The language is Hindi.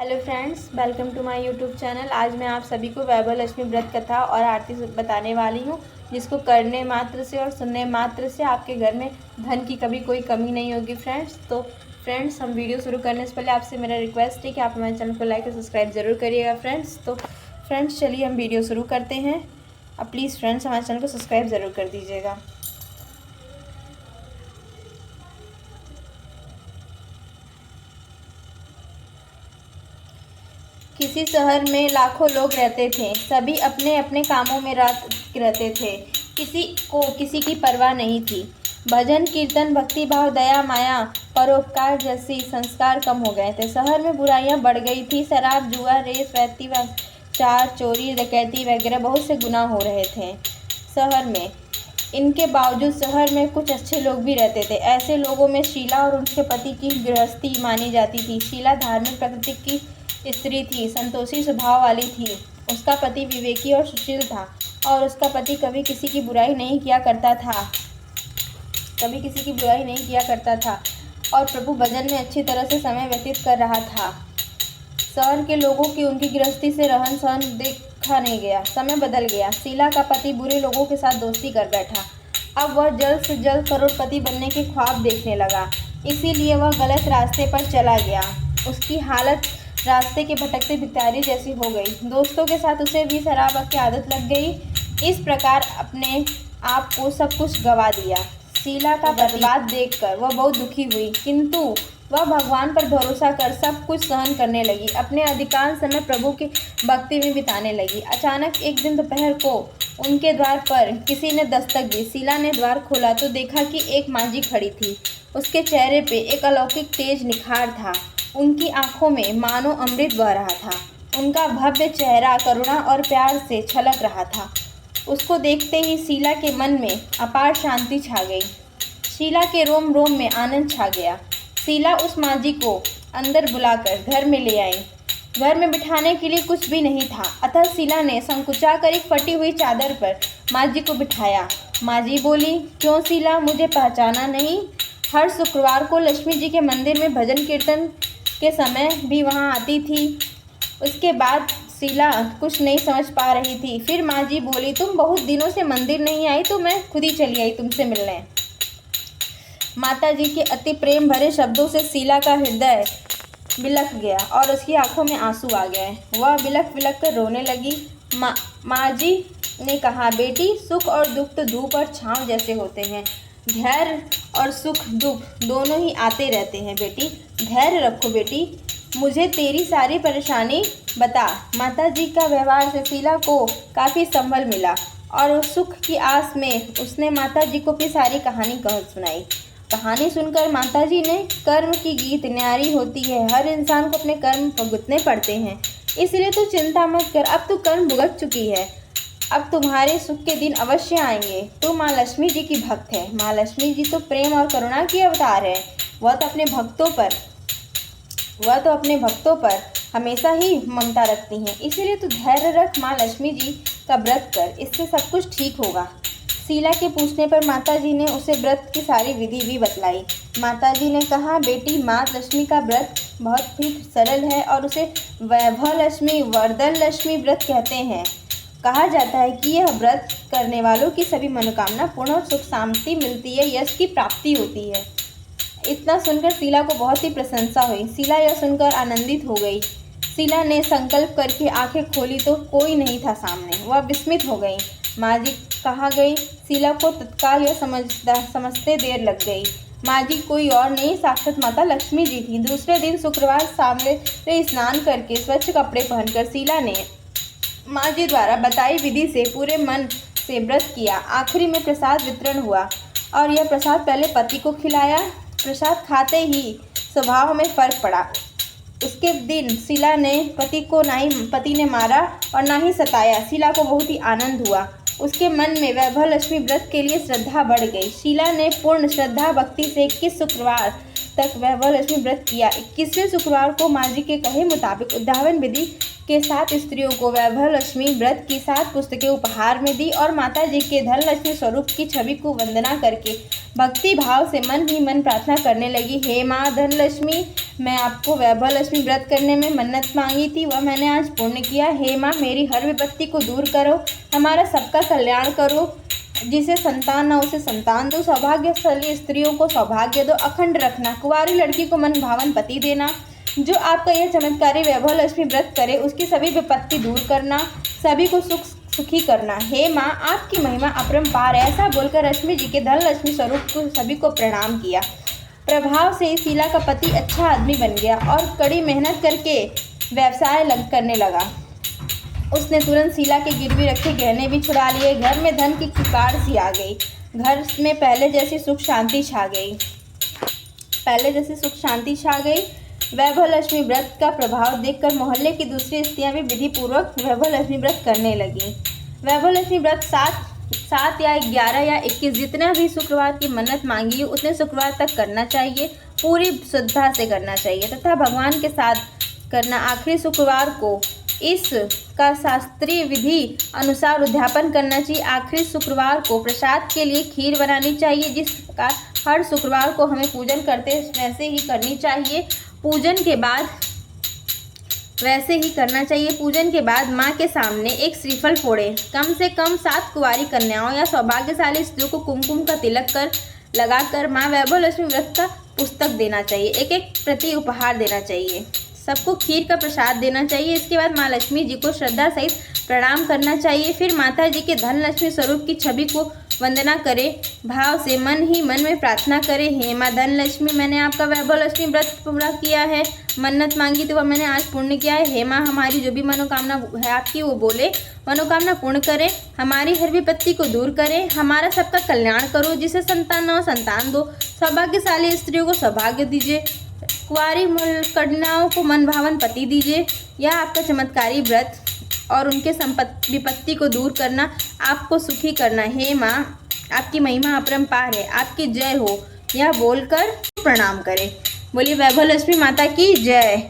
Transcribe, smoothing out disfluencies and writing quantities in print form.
Hello friends, welcome to my YouTube channel. आज मैं आप सभी को वैभव लक्ष्मी व्रत कथा और आरती बताने वाली हूँ, जिसको करने मात्र से और सुनने मात्र से आपके घर में धन की कभी कोई कमी नहीं होगी फ्रेंड्स। तो फ्रेंड्स, हम वीडियो शुरू करने से पहले आपसे मेरा रिक्वेस्ट है कि आप हमारे चैनल को लाइक और सब्सक्राइब ज़रूर करिएगा फ्रेंड्स। तो फ्रेंड्स, चलिए हम वीडियो शुरू करते हैं। अब प्लीज़ फ्रेंड्स, हमारे चैनल को सब्सक्राइब ज़रूर कर दीजिएगा। किसी शहर में लाखों लोग रहते थे। सभी अपने अपने कामों में रहते थे। किसी को किसी की परवाह नहीं थी। भजन कीर्तन, भक्ति भाव, दया माया, परोपकार जैसी संस्कार कम हो गए थे। शहर में बुराइयां बढ़ गई थी। शराब, जुआ, रेस, व्यभिचार, चोरी, डकैती वगैरह बहुत से गुनाह हो रहे थे शहर में। इनके बावजूद शहर में कुछ अच्छे लोग भी रहते थे। ऐसे लोगों में शीला और उनके पति की गृहस्थी मानी जाती थी। शीला धार्मिक प्रकृति की स्त्री थी, संतोषी स्वभाव वाली थी। उसका पति विवेकी और सुशील था और उसका पति कभी किसी की बुराई नहीं किया करता था और प्रभु भजन में अच्छी तरह से समय व्यतीत कर रहा था। शहर के लोगों की उनकी गृहस्थी से रहन सहन देखा नहीं गया। समय बदल गया। शीला का पति बुरे लोगों के साथ दोस्ती कर बैठा। अब वह जल्द से जल्द करोड़पति बनने के ख्वाब देखने लगा, इसीलिए वह गलत रास्ते पर चला गया। उसकी हालत रास्ते के भटकते भिखारी जैसी हो गई। दोस्तों के साथ उसे भी शराब की आदत लग गई। इस प्रकार अपने आप को सब कुछ गंवा दिया। शीला का बर्बाद देखकर वह बहुत दुखी हुई, किंतु वह भगवान पर भरोसा कर सब कुछ सहन करने लगी। अपने अधिकांश समय प्रभु की भक्ति में बिताने लगी। अचानक एक दिन दोपहर को उनके द्वार पर किसी ने दस्तक दी। शीला ने द्वार खोला तो देखा कि एक मांझी खड़ी थी। उसके चेहरे पे एक अलौकिक तेज निखार था। उनकी आंखों में मानो अमृत बह रहा था। उनका भव्य चेहरा करुणा और प्यार से छलक रहा था। उसको देखते ही शीला के मन में अपार शांति छा गई। शीला के रोम रोम में आनंद छा गया। शीला उस मांझी को अंदर बुलाकर घर में ले आई। घर में बिठाने के लिए कुछ भी नहीं था, अतः शीला ने संकुचा कर एक फटी हुई चादर पर मांझी को बिठाया। मांझी बोली, क्यों शीला, मुझे पहचाना नहीं? हर शुक्रवार को लक्ष्मी जी के मंदिर में भजन कीर्तन के समय भी वहाँ आती थी। उसके बाद शीला कुछ नहीं समझ पा रही थी। फिर मांझी बोली, तुम बहुत दिनों से मंदिर नहीं आई तो मैं खुद ही चली आई तुमसे मिलने। माता जी के अति प्रेम भरे शब्दों से शीला का हृदय बिलख गया और उसकी आंखों में आंसू आ गए। वह बिलख बिलख कर रोने लगी। मांझी ने कहा, बेटी, सुख और दुख तो धूप और छांव जैसे होते हैं। धैर्य और सुख दुख दोनों ही आते रहते हैं बेटी। धैर्य रखो बेटी, मुझे तेरी सारी परेशानी बता। माता जी का व्यवहार से शीला को काफ़ी संभल मिला और उस सुख की आस में उसने माता जी को अपनी सारी कहानी कह सुनाई। कहानी सुनकर माता जी ने, कर्म की गीत न्यारी होती है। हर इंसान को अपने कर्म भुगतने पड़ते हैं, इसलिए तू चिंता मत कर। अब तू कर्म भुगत चुकी है, अब तुम्हारे सुख के दिन अवश्य आएंगे। तो माँ लक्ष्मी जी की भक्त है। माँ लक्ष्मी जी तो प्रेम और करुणा की अवतार है। वह तो अपने भक्तों पर हमेशा ही ममता रखती हैं। इसीलिए तू धैर्य रख, माँ लक्ष्मी जी का व्रत कर, इससे सब कुछ ठीक होगा। शीला के पूछने पर माता जी ने उसे व्रत की सारी विधि भी बतलाई। माता जी ने कहा, बेटी, माँ लक्ष्मी का व्रत बहुत ही सरल है और उसे वैभव लक्ष्मी, वरदन लक्ष्मी व्रत कहते हैं। कहा जाता है कि यह व्रत करने वालों की सभी मनोकामना पूर्ण और सुख शांति मिलती है, यश की प्राप्ति होती है। इतना सुनकर शीला को बहुत ही प्रशंसा हुई। शीला यह सुनकर आनंदित हो गई। शीला ने संकल्प करके आंखें खोली तो कोई नहीं था सामने। वह विस्मित हो गई। मांझी कहाँ गई? शीला को तत्काल यह समझते देर लग गई। मांझी कोई और नहीं, साक्षात माता लक्ष्मी जी थी। दूसरे दिन शुक्रवार सामने स्नान करके स्वच्छ कपड़े पहनकर शीला ने मांझी द्वारा बताई विधि से पूरे मन से व्रत किया। आखिरी में प्रसाद वितरण हुआ और यह प्रसाद पहले पति को खिलाया। प्रसाद खाते ही स्वभाव में फर्क पड़ा। उसके दिन शीला ने पति ने मारा और ना ही सताया। शीला को बहुत ही आनंद हुआ। उसके मन में वैभव लक्ष्मी व्रत के लिए श्रद्धा बढ़ गई। शीला ने पूर्ण श्रद्धा भक्ति से 21 शुक्रवार तक वैभवलक्ष्मी व्रत किया। 21वें शुक्रवार को माँ जी के कहे मुताबिक उद्यापन विधि के साथ स्त्रियों को वैभवलक्ष्मी व्रत की 7 पुस्तकें उपहार में दी और माता जी के धनलक्ष्मी स्वरूप की छवि को वंदना करके भक्ति भाव से मन ही मन प्रार्थना करने लगी। हे माँ धनलक्ष्मी, मैं आपको वैभवलक्ष्मी व्रत करने में मन्नत मांगी थी, वह मैंने आज पूर्ण किया। हे माँ, मेरी हर विपत्ति को दूर करो, हमारा सबका कल्याण करो, जिसे संतान न उसे संतान दो, सौभाग्यशाली स्त्रियों को सौभाग्य दो, अखंड रखना, कुंवारी लड़की को मन भावन पति देना। जो आपका यह चमत्कारी वैभवलक्ष्मी व्रत करे उसकी सभी विपत्ति दूर करना, सभी को सुखी करना। हे माँ, आपकी महिमा अपरंपार है। ऐसा बोलकर लक्ष्मी जी के धनलक्ष्मी स्वरूप को सभी को प्रणाम किया। प्रभाव से शीला का पति अच्छा आदमी बन गया और कड़ी मेहनत करके व्यवसाय करने लगा। उसने तुरंत शीला के गिरवी रखे गहने भी छुड़ा लिए। घर में धन की किकार सी आ गई। घर में पहले जैसी सुख शांति छा गई। वैभवलक्ष्मी व्रत का प्रभाव देखकर मोहल्ले की दूसरी स्त्रियां भी विधि पूर्वक वैभवलक्ष्मी व्रत करने लगी। वैभवलक्ष्मी व्रत 7 या 11 या 21 जितना भी शुक्रवार की मन्नत मांगी उतने शुक्रवार तक करना चाहिए। पूरी श्रद्धा से करना चाहिए तथा भगवान के साथ करना। आखिरी शुक्रवार को इसका शास्त्रीय विधि अनुसार उद्यापन करना चाहिए। आखिरी शुक्रवार को प्रसाद के लिए खीर बनानी चाहिए। जिस प्रकार हर शुक्रवार को हमें पूजन करते वैसे ही करनी चाहिए। पूजन के बाद माँ के सामने एक श्रीफल फोड़े। कम से कम 7 कुंवारी कन्याओं या सौभाग्यशाली स्त्रियों को कुमकुम का तिलक लगाकर माँ वैभवलक्ष्मी व्रत का पुस्तक देना चाहिए। एक प्रति उपहार देना चाहिए। सबको खीर का प्रसाद देना चाहिए। इसके बाद माँ लक्ष्मी जी को श्रद्धा सहित प्रणाम करना चाहिए। फिर माता जी के धनलक्ष्मी स्वरूप की छवि को वंदना करे। भाव से मन ही मन में प्रार्थना करे। हे माँ धनलक्ष्मी, मैंने आपका वैभवलक्ष्मी व्रत पूरा किया है। मन्नत मांगी तो वह मैंने आज पूर्ण किया है। हे माँ, हमारी जो भी मनोकामना है आपकी वो बोले, मनोकामना पूर्ण करें, हमारी हर विपत्ति को दूर करें, हमारा सबका कल्याण करो, जिसे संतान न हो संतान दो, सौभाग्यशाली स्त्रियों को सौभाग्य दीजिए, कुंवारी कन्याओं को मन भावन पति दीजिए। यह आपका चमत्कारी व्रत और उनके विपत्ति को दूर करना, आपको सुखी करना। हे माँ, आपकी महिमा अपरंपार है, आपकी जय हो। यह बोलकर प्रणाम करें। बोलिए वैभवलक्ष्मी माता की जय।